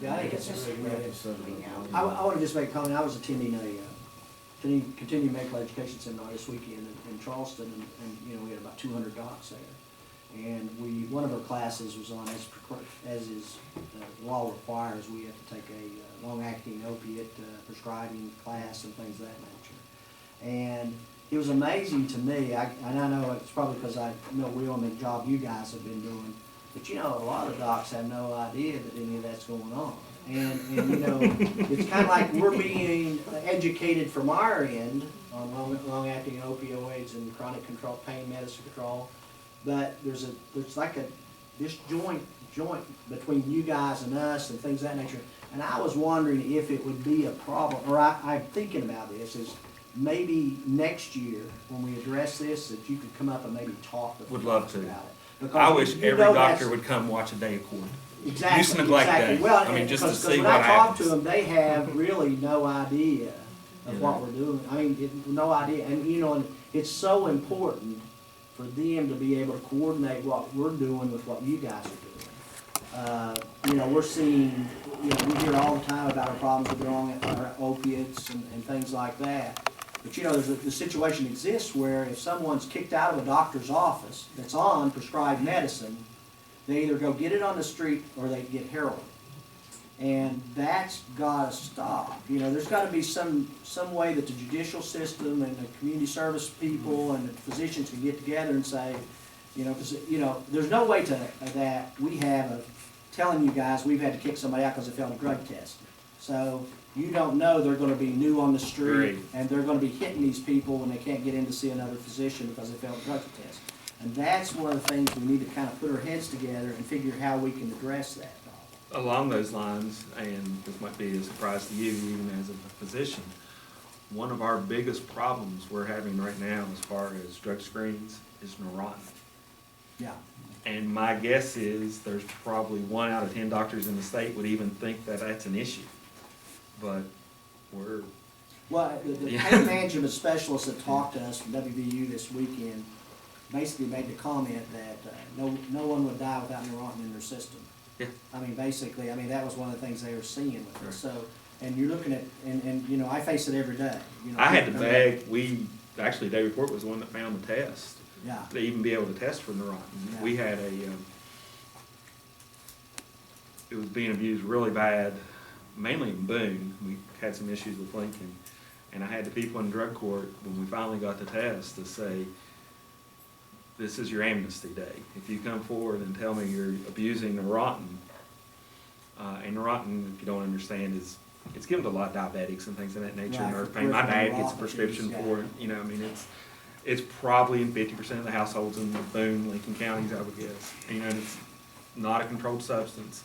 Yeah, I think it's Just- really good. Yeah. I want to just make a comment. I was attending a continuing medical education seminar this weekend in Charleston, and you know, we had about 200 docs there. And one of our classes was on, as is law requires, we have to take a long-acting opiate prescribing class and things of that nature. And it was amazing to me, and I know it's probably because I know Will and the job you guys have been doing, but you know, a lot of docs have no idea that any of that's going on. And you know, it's kind of like we're being educated from our end on long-acting opioids and chronic control, pain medicine control, but there's like this joint between you guys and us and things of that nature. And I was wondering if it would be a problem, or I'm thinking about this, is maybe next year when we address this, that you could come up and maybe talk to Would love us to. about it. Because I wish you every know doctor that's- would come watch a day of court. Exactly. Used to neglect exactly. that. Well, I mean, just to because see when what I talk to happens. them, they have really no idea of Yeah. what we're doing. I mean, no idea. And you know, and it's so important for them to be able to coordinate what we're doing with what you guys are doing. You know, we're seeing, you know, we hear all the time about our problems with our opiates and things like that. But you know, the situation exists where if someone's kicked out of a doctor's office that's on prescribed medicine, they either go get it on the street or they get heroin. And that's gotta stop. You know, there's gotta be some way that the judicial system and the community service people and the physicians can get together and say, you know, because, you know, there's no way that we have of telling you guys we've had to kick somebody out because they failed a drug test. So you don't know they're gonna be new on the street Great. and they're gonna be hitting these people when they can't get in to see another physician because they failed a drug test. And that's one of the things we need to kind of put our heads together and figure how we can address that. Along those lines, and this might be a surprise to you even as a physician, one of our biggest problems we're having right now as far as drug screens is Neurontin. Yeah. And my guess is there's probably 1 out of 10 doctors in the state would even think that that's an issue. But we're, Well, the Yeah. pain management specialist that talked to us from WVU this weekend basically made the comment that no one would die without Neurontin in their system. yeah, I mean, basically, I mean, that was one of the things they were seeing with us. So, and you're looking at, and you know, I face it every day. You know, I had to people come in- beg, actually David Port was the one that found the test, Yeah, to even be able to test for Neurontin. Yeah. We had it was being abused really bad, mainly in Boone. We had some issues with Lincoln. And I had the people in drug court, when we finally got the test, to say, this is your amnesty day. If you come forward and tell me you're abusing Neurontin, and Neurontin, if you don't understand, it's given to a lot of diabetics and things of that nature, Right, nerve for pain. My dad peripheral gets a prescription neuropathies, for yeah. it, you know, I mean, it's probably in 50% of the households in Boone, Lincoln counties, I would guess. You know, and it's not a controlled substance.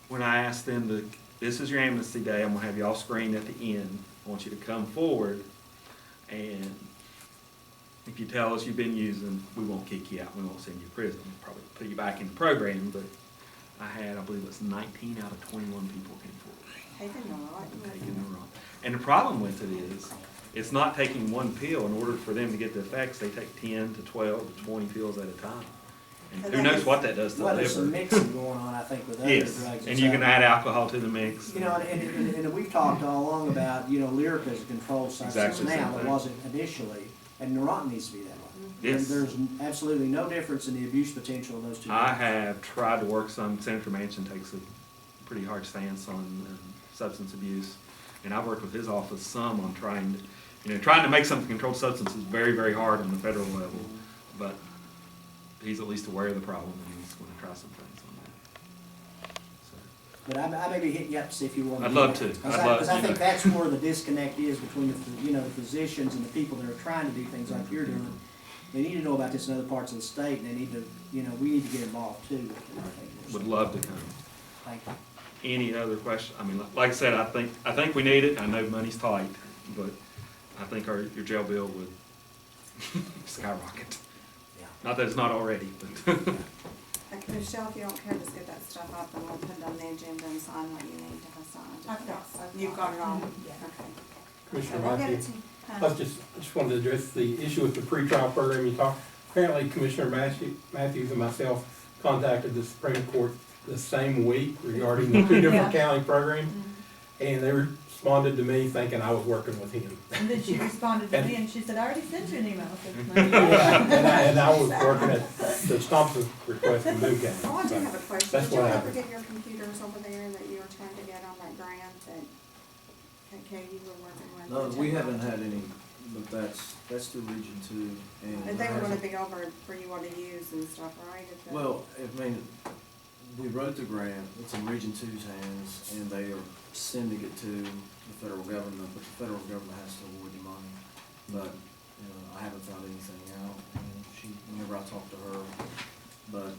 When I asked them this is your amnesty day, I'm gonna have y'all screened at the end. I want you to come forward, and if you tell us you've been using, we won't kick you out, we won't send you to prison, we'll probably put you back in the program, but I believe it was 19 out of 21 people came forward. Taking Neurontin. Taking Neurontin. And the problem with it is, it's not taking one pill. In order for them to get the effects, they take 10 to 12 to 20 pills at a time. And who knows what that does to the well, there's some liver. mixing going on, I think, with other Yes, drugs. and you can stuff. add alcohol to the mix. You know, and we've talked all along about, you know, Lyrica is a controlled substance Exactly the now, same it thing. wasn't initially, and Neurontin needs to be that way. Yes. There's absolutely no difference in the abuse potential of those two. I drugs. have tried to work some, Senator Manchin takes a pretty hard stance on substance abuse, and I've worked with his office some on trying to make some controlled substances very, very hard on the federal level, but he's at least aware of the problem, and he's going to try some things on that. So, But I may be hitting you up to see if you want to. I'd love to. Because I think that's where the disconnect is between the physicians and the people that are trying to do things like you're doing. They need to know about this in other parts of the state, and they need to, you know, we need to get involved too. would love to come. Thank you. Any other questions? I mean, like I said, I think we need it. I know money's tight, but I think your jail bill would skyrocket. Yeah. Not that it's not already, but Michelle, if you don't care, just get that stuff up and we'll put it on the agenda and sign what you need to have signed. You've got it all? Yeah. Okay. Commissioner So we'll get it Matthews, to you. I just wanted to address the issue with the pretrial program you talked. Apparently Commissioner Matthews and myself contacted the Supreme Court the same week regarding the two different county programs. And they responded to me thinking I was working with him. And then she responded to me and she said, I already sent you an email. And I was working at the Thompson request from Boone County. Oh, I do have a question. That's Did you what ever happened. get your computers over there that you were trying to get on that grant that Katie were working with? No, we haven't had any, but that's through Region Two, and. And they were gonna be over for you all to use and stuff, right? If the- Well, I mean, we wrote the grant, it's in Region Two's hands, and they are sending it to the federal government, but the federal government has to award the money. But, I haven't found anything out, and whenever I talk to her, but,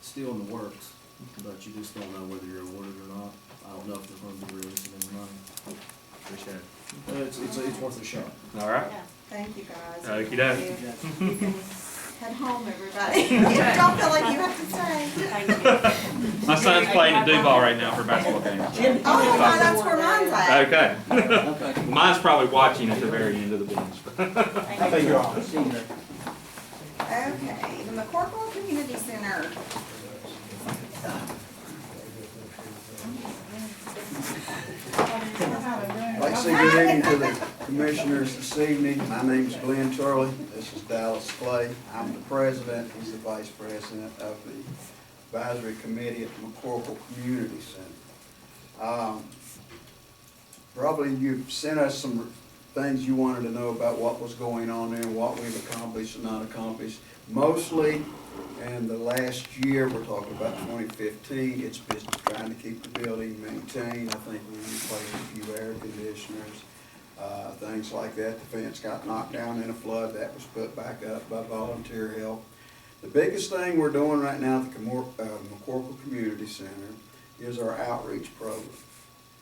still in the works, but you just don't know whether you're awarded or not. I don't know if they're gonna be releasing any money. Appreciate it. It's worth a shot. All right. Thank you, guys. Okey doke. You can head home, everybody. Don't feel like you have to stay. My son's playing at Duval right now for a basketball game. Oh, my, that's where mine's at. Okay. Okay. Mine's probably watching at the very end of the bench. Thank you all. See you there. Okay, the McCorkle Community Center. I'd like to say good evening to the commissioners this evening. My name's Glenn Turley. This is Dallas Clay. I'm the president. He's the vice president of the advisory committee at the McCorkle Community Center. Probably you've sent us some things you wanted to know about what was going on there, what we've accomplished and not accomplished. Mostly in the last year, we're talking about 2015, it's been trying to keep the building maintained. I think we replaced a few air conditioners, things like that. The fence got knocked down in a flood. That was put back up by volunteer help. The biggest thing we're doing right now at the McCorkle Community Center is our outreach program.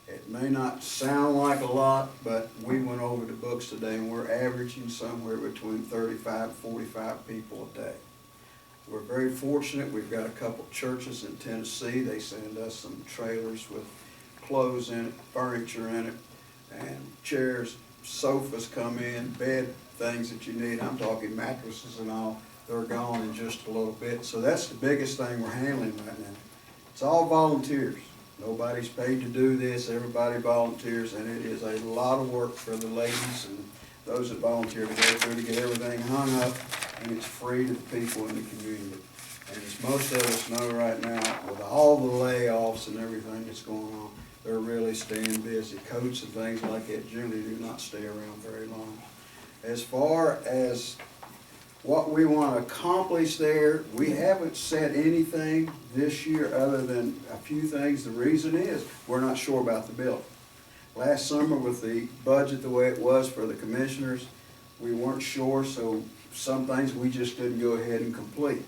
It may not sound like a lot, but we went over the books today and we're averaging somewhere between 35 and 45 people a day. We're very fortunate. We've got a couple churches in Tennessee. They send us some trailers with clothes in it, furniture in it, and chairs, sofas come in, bed things that you need. I'm talking mattresses and all. They're gone in just a little bit. So that's the biggest thing we're handling right now. It's all volunteers. Nobody's paid to do this. Everybody volunteers, and it is a lot of work for the ladies and those that volunteer to go through to get everything hung up, and it's free to the people in the community. And as most of us know right now, with all the layoffs and everything that's going on, they're really staying busy. Coats and things like that generally do not stay around very long. As far as what we want to accomplish there, we haven't said anything this year other than a few things. The reason is we're not sure about the building. Last summer with the budget the way it was for the commissioners, we weren't sure, so some things we just didn't go ahead and complete.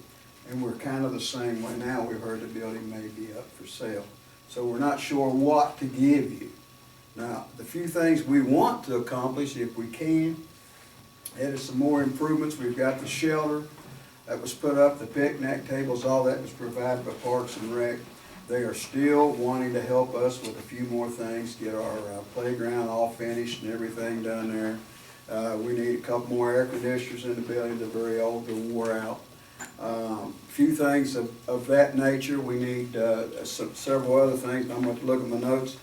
And we're kind of the same way now. We've heard the building may be up for sale. So we're not sure what to give you. Now, the few things we want to accomplish, if we can, add some more improvements. We've got the shelter that was put up, the picnic tables, all that was provided by Parks and Rec. They are still wanting to help us with a few more things, get our playground all finished and everything done there. We need a couple more air conditioners in the building. They're very old, they're wore out. Few things of that nature. We need several other things. I'm going to look at my notes.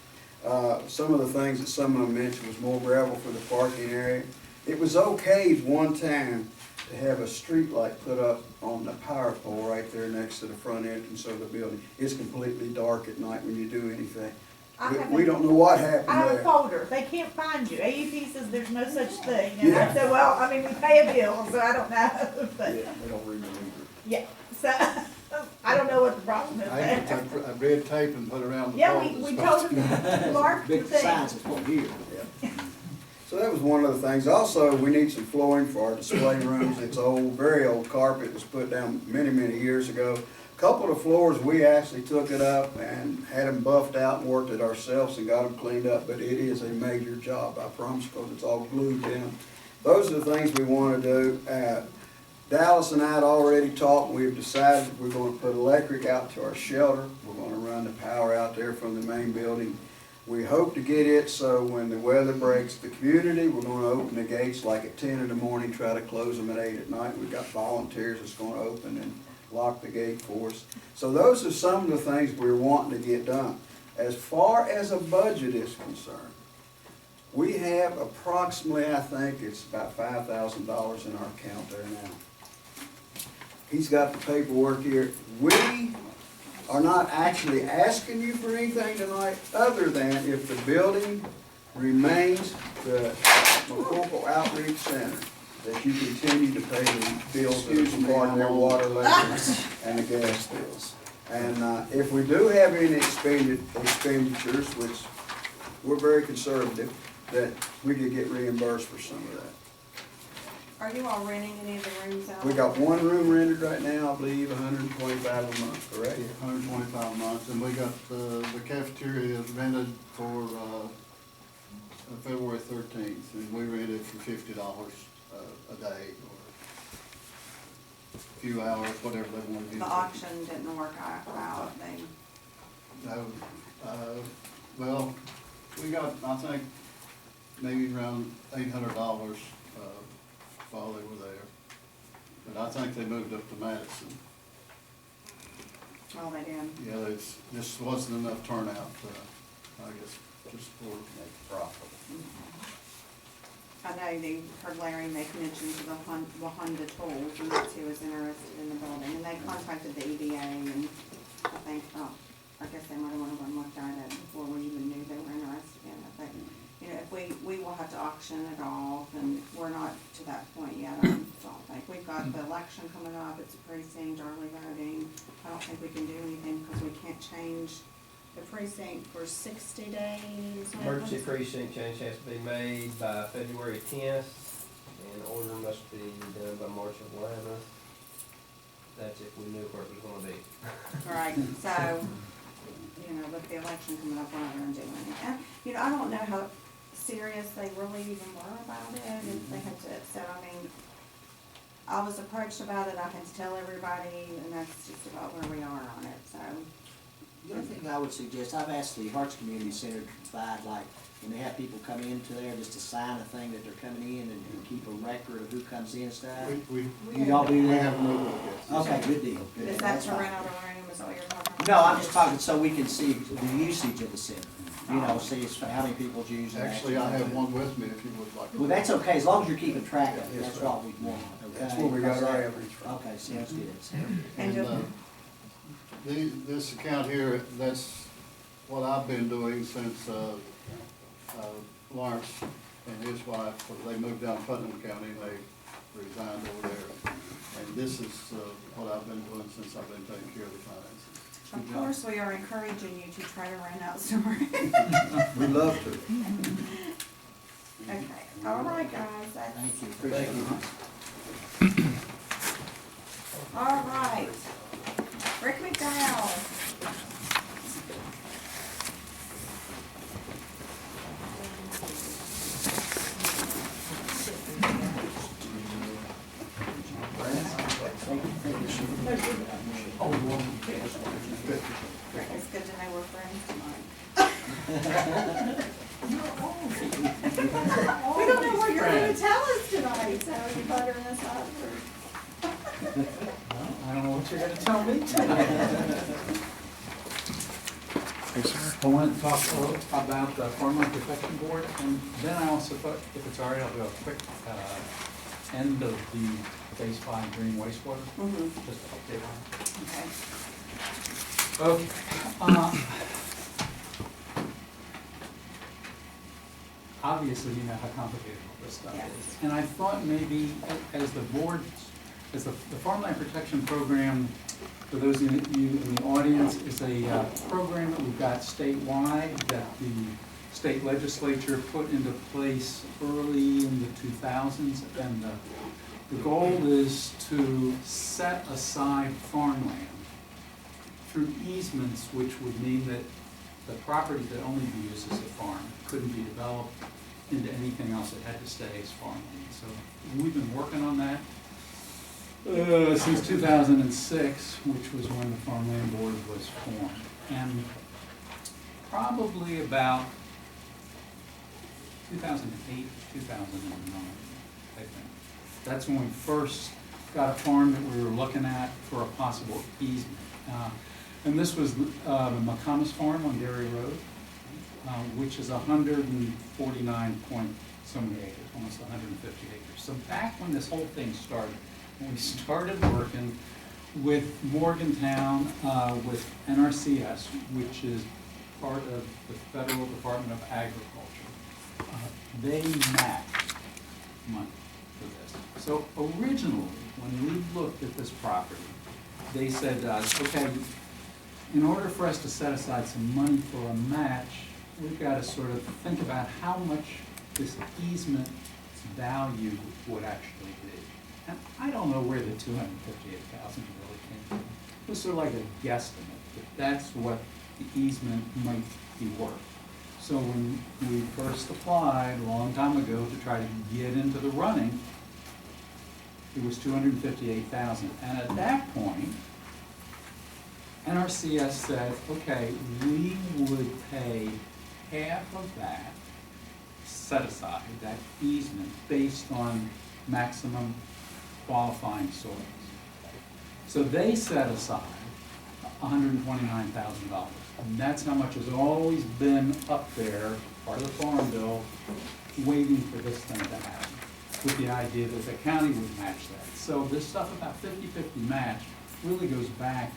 Some of the things that some of them mentioned was more gravel for the parking area. It was okay one time to have a street light put up on the power pole right there next to the front entrance of the building. It's completely dark at night when you do anything. We don't know what happened I have a there. folder, they can't find you, AEP says there's no such thing, and I said, well, I mean, we pay a bill, so I don't know, but, Yeah, they don't read the meter. yeah, so, I don't know what the problem is I there. took red tape and put it around the Yeah, poles. we told them to mark the Big signs thing. is what here. So that was one of the things. Also, we need some flooring for our display rooms. It's old, very old carpet. It was put down many, many years ago. A couple of floors, we actually took it up and had them buffed out and worked it ourselves and got them cleaned up, but it is a major job, I promise, because it's all glued down. Those are the things we want to do. Dallas and I had already talked. We've decided we're going to put electric out to our shelter. We're going to run the power out there from the main building. We hope to get it so when the weather breaks the community, we're going to open the gates like at 10 in the morning, try to close them at 8 at night. We've got volunteers that's going to open and lock the gate for us. So those are some of the things we're wanting to get done. As far as a budget is concerned, we have approximately, I think it's about $5,000 in our account there now. He's got the paperwork here. We are not actually asking you for anything tonight, other than if the building remains the McCorkle Outreach Center, that you continue to pay the bills that are part of their water, electric, and the gas bills. And if we do have any expenditures, which we're very conservative, that we could get reimbursed for some of that. Are you all renting any of the rooms out? We got one room rented right now, I believe, $125 a month, correct? 125 months, and we got the cafeteria rented for February 13th, and we rented for $50 a day, or a few hours, whatever they want to do. The auction didn't work out, they, No, well, we got, I think, maybe around $800 while they were there. But I think they moved up to Madison. well, they did. Yeah, it's, just wasn't enough turnout, I guess, just for. Profit. I know they heard Larry make mention to the Honda Tools, and that's who was interested in the building, and they contacted the EDA, and I think, I guess they might have went over and looked at it before we even knew they were interested in it, but, you know, if we will have to auction it off, and we're not to that point yet, I don't think. We've got the election coming up, it's a precinct, early voting, I don't think we can do anything, because we can't change the precinct for 60 days. Emergency precinct change has to be made by February 10th, and order must be done by March 11th. That's if we knew where it was gonna be. Right, so, you know, with the election coming up, we're not gonna do anything. And, you know, I don't know how serious they really even were about it, if they had to, so, I mean, I was approached about it, I had to tell everybody, and that's just about where we are on it, so. The other thing I would suggest, I've asked the Hearts Community Center to provide, like, when they have people come into there, just to sign a thing that they're coming in and keep a record of who comes in and stuff. We Y'all do that? have no look at. Okay, good deal. Good Is deal. that That's to fine. rent out a room, is that what you're talking about? No, I'm just talking so we can see the usage of the center, you know, see how many people's using it. Actually, I have one with me if you would like. Well, that's okay, as long as you're keeping track of it, Yes, that's sir. what we want, okay? That's where we got our average from. Okay, sounds good. And And, this account here, that's what I've been doing since, Lawrence and his wife, they moved down to Putnam County, and they resigned over there. And this is, what I've been doing since I've been taking care of the finances. Of course, we are encouraging you to try to rent out some rooms. We'd love to. Okay, all right, guys, that's, Thank you. Appreciate it. all right. Rick McDowell. Rick, it's good to know we're friends tonight. We don't know what you're gonna tell us tonight, so you buttering us up for. I don't know what you're gonna tell me tonight. I want to talk a little about the Farmland Protection Board, and then I also thought, if it's all right, I'll do a quick, end of the Phase 5 green wastewater, just to update on it. Okay. Okay. Obviously, you know how complicated all this stuff Yes. is. And I thought maybe as the board, as the Farmland Protection Program, for those of you in the audience, is a program that we've got statewide that the state legislature put into place early in the 2000s. And the goal is to set aside farmland through easements, which would mean that the property could only be used as a farm, couldn't be developed into anything else, it had to stay as farmland. So we've been working on that since 2006, which was when the Farmland Board was formed. And probably about 2008, 2009, I think. That's when we first got a farm that we were looking at for a possible easement. And this was the McComas Farm on Dairy Road, which is 149 point so many acres, almost 150 acres. So back when this whole thing started, when we started working with Morgantown, with NRCS, which is part of the Federal Department of Agriculture, they matched money for this. So originally, when we looked at this property, they said to us, okay, in order for us to set aside some money for a match, we've got to sort of think about how much this easement's value would actually be. And I don't know where the 258,000 really came from. It was sort of like a guesstimate, but that's what the easement might be worth. So when we first applied a long time ago to try to get into the running, it was 258,000. And at that point, NRCS said, okay, we would pay half of that set aside, that easement, based on maximum qualifying soils. So they set aside $129,000. And that's how much has always been up there, part of the farm bill, waiting for this thing to happen, with the idea that the county would match that. So this stuff about 50-50 match really goes back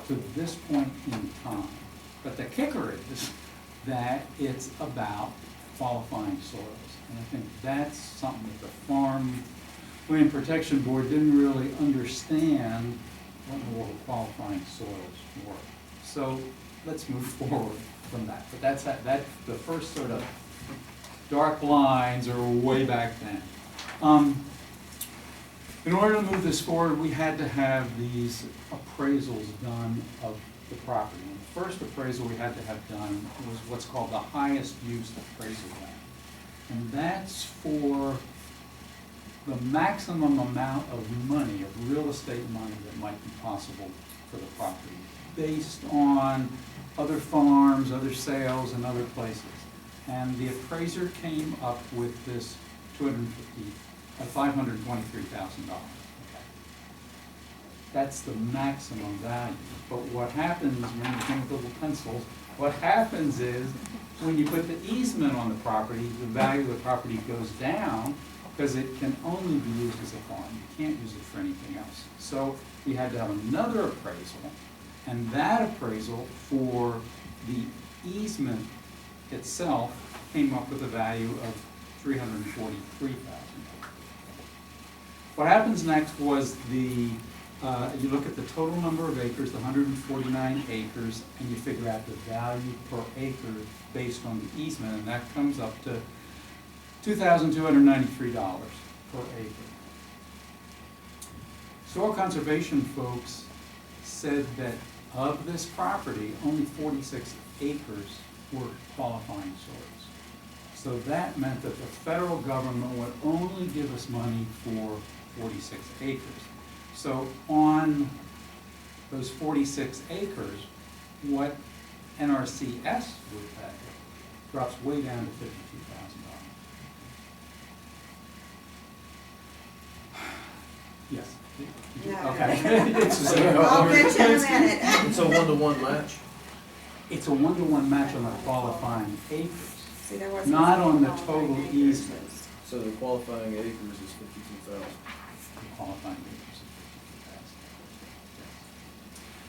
to this point in time. But the kicker is that it's about qualifying soils. And I think that's something that the Farm Land Protection Board didn't really understand what in the world qualifying soils were. So let's move forward from that. But that's the first sort of dark lines are way back then. In order to move this forward, we had to have these appraisals done of the property. And the first appraisal we had to have done was what's called the highest use appraisal plan. And that's for the maximum amount of money, of real estate money that might be possible for the property, based on other farms, other sales, and other places. And the appraiser came up with this $523,000. That's the maximum value. But what happens when you think with little pencils, what happens is when you put the easement on the property, the value of the property goes down because it can only be used as a farm. You can't use it for anything else. So we had to have another appraisal, and that appraisal for the easement itself came up with a value of $343,000. What happens next was you look at the total number of acres, the 149 acres, and you figure out the value per acre based on the easement, and that comes up to $2,293 per acre. Soil conservation folks said that of this property, only 46 acres were qualifying soils. So that meant that the federal government would only give us money for 46 acres. So on those 46 acres, what NRCS would pay drops way down to $52,000. Yes. No. Okay. I'll get you in a minute. It's a one-to-one match? It's a one-to-one match on the qualifying acres, See, there wasn't not on the qualifying total acres. easement. So the qualifying acres is 52,000. The qualifying acres of 50,000.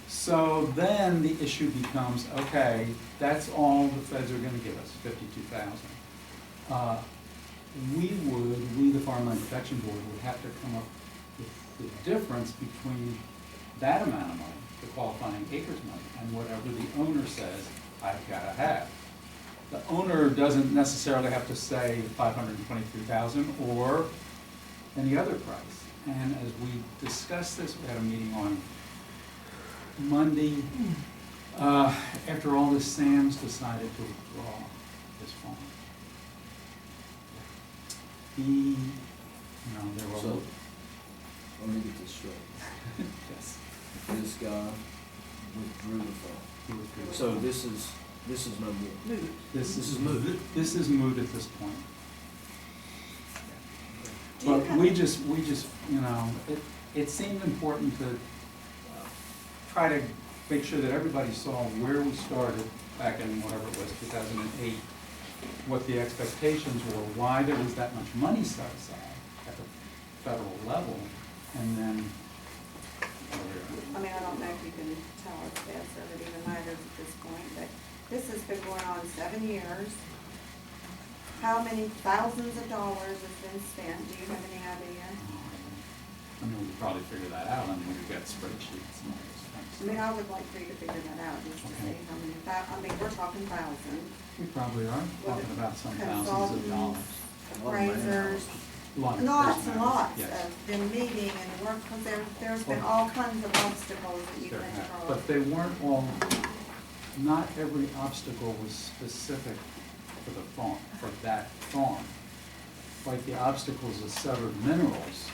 So then the issue becomes, okay, that's all the feds are gonna give us, 52,000. We, the Farmland Protection Board, would have to come up with the difference between that amount of money, the qualifying acres money, and whatever the owner says, I've gotta have. The owner doesn't necessarily have to say 523,000 or any other price. And as we discussed this, we had a meeting on Monday. After all this, Sam's decided to withdraw this farm. There were. So, let me get this straight. Yes. This guy withdrew the farm. He withdrew. So this is no more. This This is moot. This is moot at this point. Do you But have- we just, it seemed important to try to make sure that everybody saw where we started back in whatever it was, 2008, what the expectations were, why there was that much money set aside at the federal level, and then I mean, I don't know if you can tell us this or if it even matters at this point, but this has been going on 7 years. How many thousands of dollars has been spent? Do you have any idea? I mean, we could probably figure that out. I mean, we've got spreadsheets and all those I things. mean, I would like for you to figure that out, just to see how many, I mean, we're talking thousands. We probably are talking about some thousands of dollars. Appraisers, Lot of lots and personnel, lots yes. of them meeting and work, because there's been all kinds of obstacles that you've There been have. across. But they weren't all, not every obstacle was specific for the farm, for that farm. Like the obstacles of severed minerals,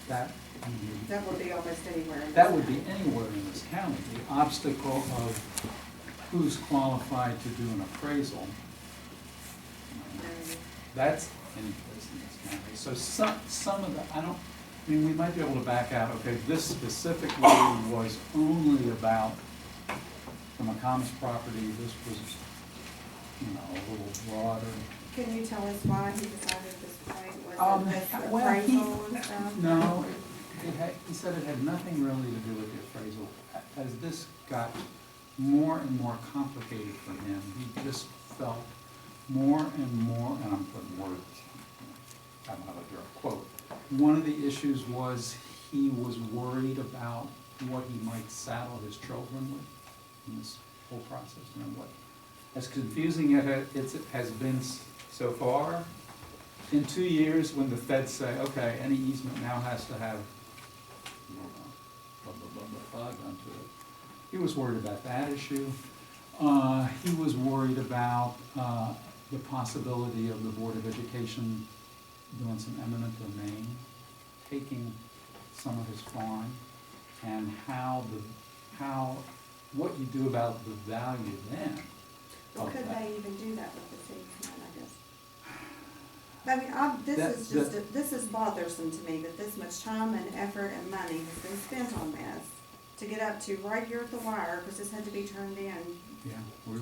that, I mean, That would be almost anywhere. in that this would be town. anywhere in this county. The obstacle of who's qualified to do an appraisal, that's any place in this county. So some of the, I mean, we might be able to back out, okay, this specifically was only about the McComas property, this was, you know, a little broader. Can you tell us why he decided this point was Um, this well, he- appraisal and stuff? No, he said it had nothing really to do with the appraisal. As this got more and more complicated for him, he just felt more and more, and I'm putting words, I don't have a direct quote. One of the issues was he was worried about what he might saddle his children with in this whole process. You know, what, as confusing it has been so far, in 2 years, when the feds say, okay, any easement now has to have, you know, blah, blah, blah, blah, blah, done to it. He was worried about that issue. He was worried about the possibility of the Board of Education doing some eminent domain, taking some of his farm, and what you do about the value then. Well, of could that. they even do that with the easement, I guess? I mean, this is bothersome to me, that this much time and effort and money has been spent on this to get up to right here at the wire, because this had to be turned in. Yeah, we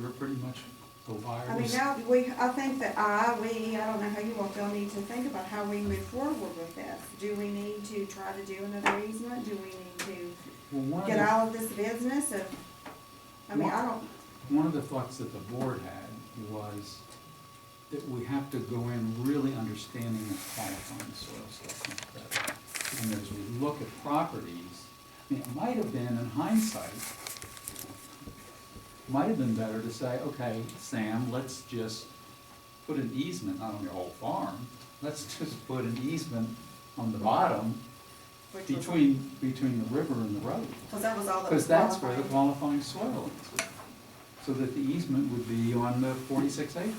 were pretty much the wire. I mean, now, I think that I don't know how you all feel, need to think about how we move forward with this. Do we need to try to do another easement? Do we need to get out of this business of, I mean, I don't, One of the thoughts that the board had was that we have to go in really understanding the qualifying soil stuff much better. And as we look at properties, I mean, it might have been, in hindsight, might have been better to say, okay, Sam, let's just put an easement, not on your whole farm, let's just put an easement on the bottom which was, between the river and the road. because that was all that Because was that's where the qualifying. qualifying soil is. So that the easement would be on the 46 acres.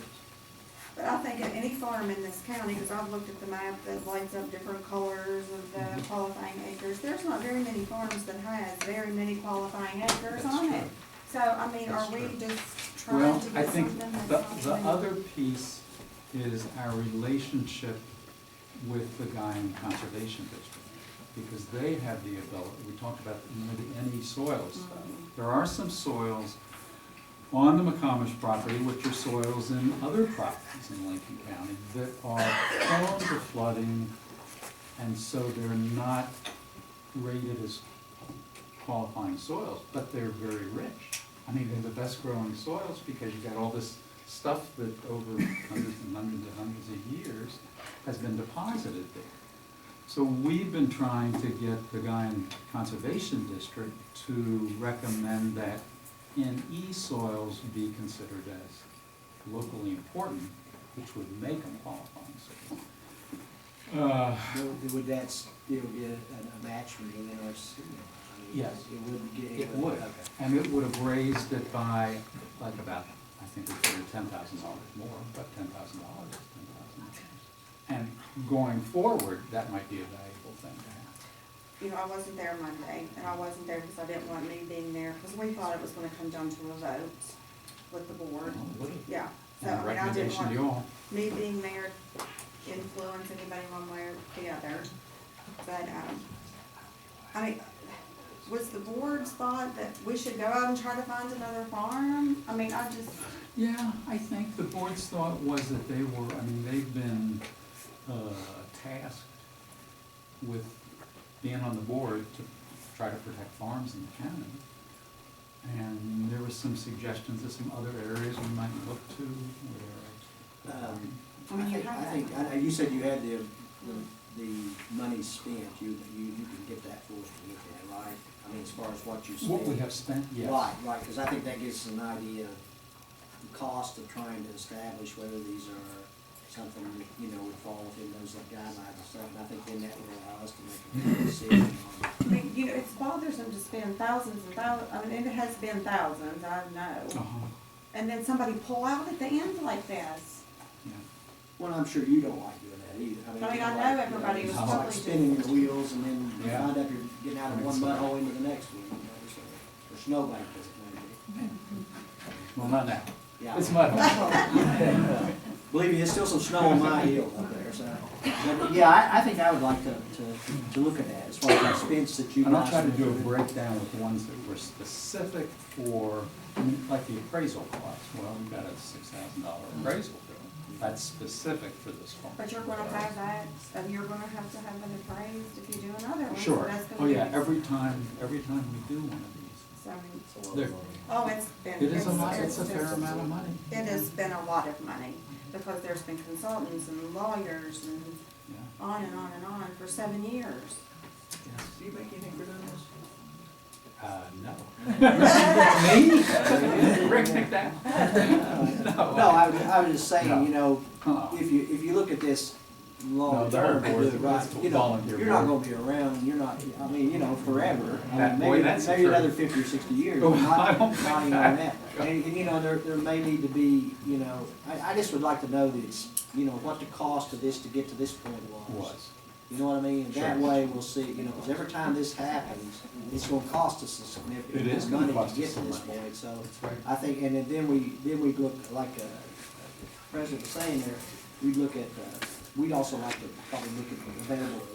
But I think at any farm in this county, because I've looked at the map that lights up different colors of the qualifying acres, there's not very many farms that has very many qualifying acres That's on true. it. So, I mean, That's are we true. just trying Well, to I get think something that's the not really- other piece is our relationship with the guy in the conservation district. Because they have the ability, we talked about, you know, the NE soils stuff. There are some soils on the McComish property, which are soils in other properties in Lincoln County, that are prone to flooding, and so they're not rated as qualifying soils, but they're very rich. I mean, they're the best growing soils because you've got all this stuff that over hundreds and hundreds and hundreds of years has been deposited there. So we've been trying to get the guy in Conservation District to recommend that NE soils be considered as locally important, which would make them qualifying soils. Would that still be a match for the NRC? Yes. It would get. It would, Okay. and it would have raised it by like about, I think we figured $10,000 more, but $10,000. And going forward, that might be a valuable thing to have. You know, I wasn't there Monday, and I wasn't there because I didn't want me being there, because we thought it was gonna come down to a vote with the board. Oh, would it? Yeah, so, And I mean, I didn't recommendation to you want all. me being there influence anybody one way or the other. But, I mean, was the board's thought that we should go out and try to find another farm? I mean, I just, Yeah, I think the board's thought was that they were, I mean, they've been tasked with being on the board to try to protect farms in the county. And there was some suggestions of some other areas we might look to where. I mean, you have I think, you said you had the money spent, you can get that for us to look at, right? I mean, as far as what you spent. What we have spent, yes. Right, because I think that gives us an idea of the cost of trying to establish whether these are something that, would fall within those guidelines and stuff, and I think then that would allow us to make a decision on. I mean, it's bothersome to spend thousands and thousands, I mean, it has been thousands, I know. Uh-huh, And then somebody pull out at the end like this. yeah. Well, I'm sure you don't like doing that either. I mean, you I don't know like, everybody was it's probably like just- spinning your wheels and then you Yeah. find out you're getting out of one mud hole into the next one, so, or snowbank as it may be. Well, not now. Yeah. It's mud. Believe me, there's still some snow on my hill up there, so. But, yeah, I think I would like to look at that as far as the expense that you And I'll guys. try to went do a through. breakdown with ones that were specific for, I mean, like the appraisal cost. Well, we've got a $6,000 appraisal bill. That's specific for this farm. But you're gonna have that, and you're gonna have to have it appraised if you do another one. so Sure. that's gonna Oh, yeah, be- every time we do one of these. So, There- oh, it's been. It is a lot, it's a fair amount of money. It has been a lot of money, because there's been consultants and lawyers and Yeah. on and on and on for 7 years. Yes. Do you make anything for doing this? No. Me? Rick picked that? No, I was just saying, No. if you look at this No, long they're term, and do it board, right, it's you're volunteer not board. gonna be around, you're not, I mean, forever. I That- mean, boy, maybe, that's maybe true. another 50 or 60 years, Oh, but I not, don't not think even that. that. And, there may need to be, I just would like to know what the cost of this to get to this point was. You know what I mean? And that Sure. way we'll see, because every time this happens, it's gonna cost us a significant It is gonna money cost to get us to some this money. point, so. That's right. I think, and then we look, like the President was saying there, we'd look at, we'd also like to probably look at the available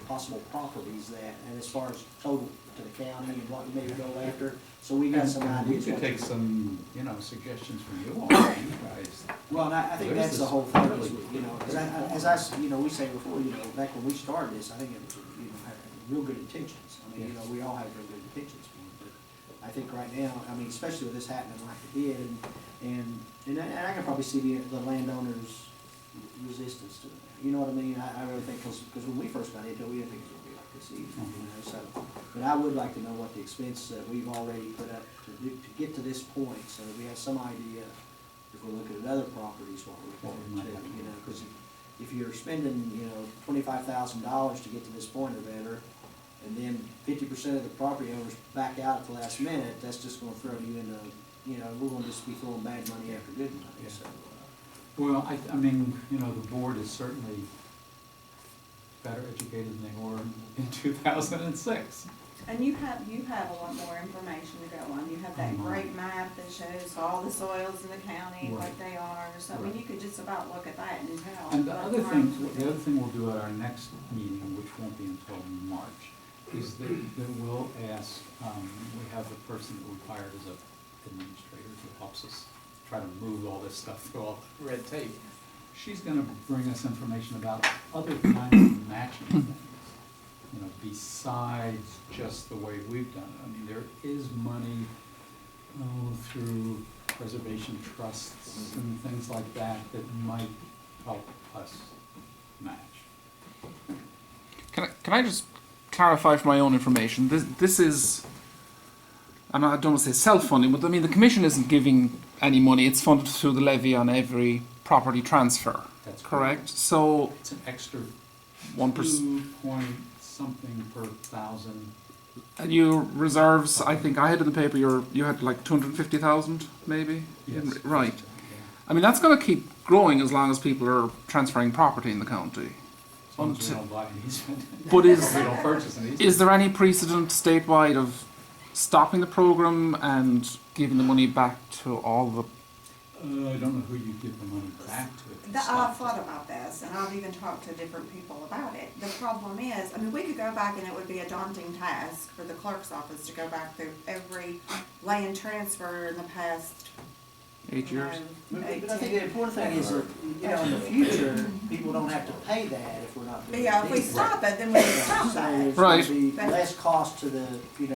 possible properties that, and as far as total to the county and what we maybe go after, so we got some And we ideas. could what take to- some, well, you guys. Well, and I think There's that's the this whole thing, really- because we say before, back when we started this, I think it was, had real good intentions. I mean, Yes. we all have real good intentions for it, but I think right now, I mean, especially with this happening like it did, and I can probably see the landowners' resistance to it. You know what I mean? I really think, because when we first got into it, we didn't think it was gonna be like this either, so. But I would like to know what the expense that we've already put up to get to this point, so that we have some idea, if we're looking at other properties, what we're What we going might to, have to do. because if you're spending, $25,000 to get to this point or better, and then 50% of the property owners back out at the last minute, that's just gonna throw you into, we're gonna just be throwing bad money after good money, Yeah. so. Well, I mean, the board is certainly better educated than they were in 2006. And you have a lot more information to go on. You have that great map that shows all the soils in the county, what Right. they are, so, I mean, you could just about look at that and tell. And the what other farms thing, would the be. other thing we'll do at our next meeting, which won't be until March, is that we'll ask, we have the person that we hired as a administrator who helps us try to move all this stuff through all the red tape. She's gonna bring us information about other kinds of matching things, besides just the way we've done it. I mean, there is money, through preservation trusts and things like that that might help us match. Can I just clarify for my own information? This is, and I don't want to say self-funding, but I mean the commission isn't giving any money. It's funded through the levy on every property transfer. That's correct. So It's an extra 1%. 2 point something per thousand. And your reserves, I think I had in the paper. You had like 250,000, maybe. Yes. Right. I mean that's going to keep growing as long as people are transferring property in the county. As long as we don't buy an easement. But is We don't purchase an easement. Is there any precedent statewide of stopping the program and giving the money back to all the I don't know who you give the money back to. if it's I've stopped. thought about this, and I've even talked to different people about it. The problem is, I mean, we could go back and it would be a daunting task for the clerk's office to go back through every land transfer in the past, 8 you know, years. But I 8, think 10. the important thing is that, you know, in the future, people don't have to pay that if we're not But doing it. yeah, if we stop it, then we can stop So that. there's Right. gonna be But- less cost to the, you know,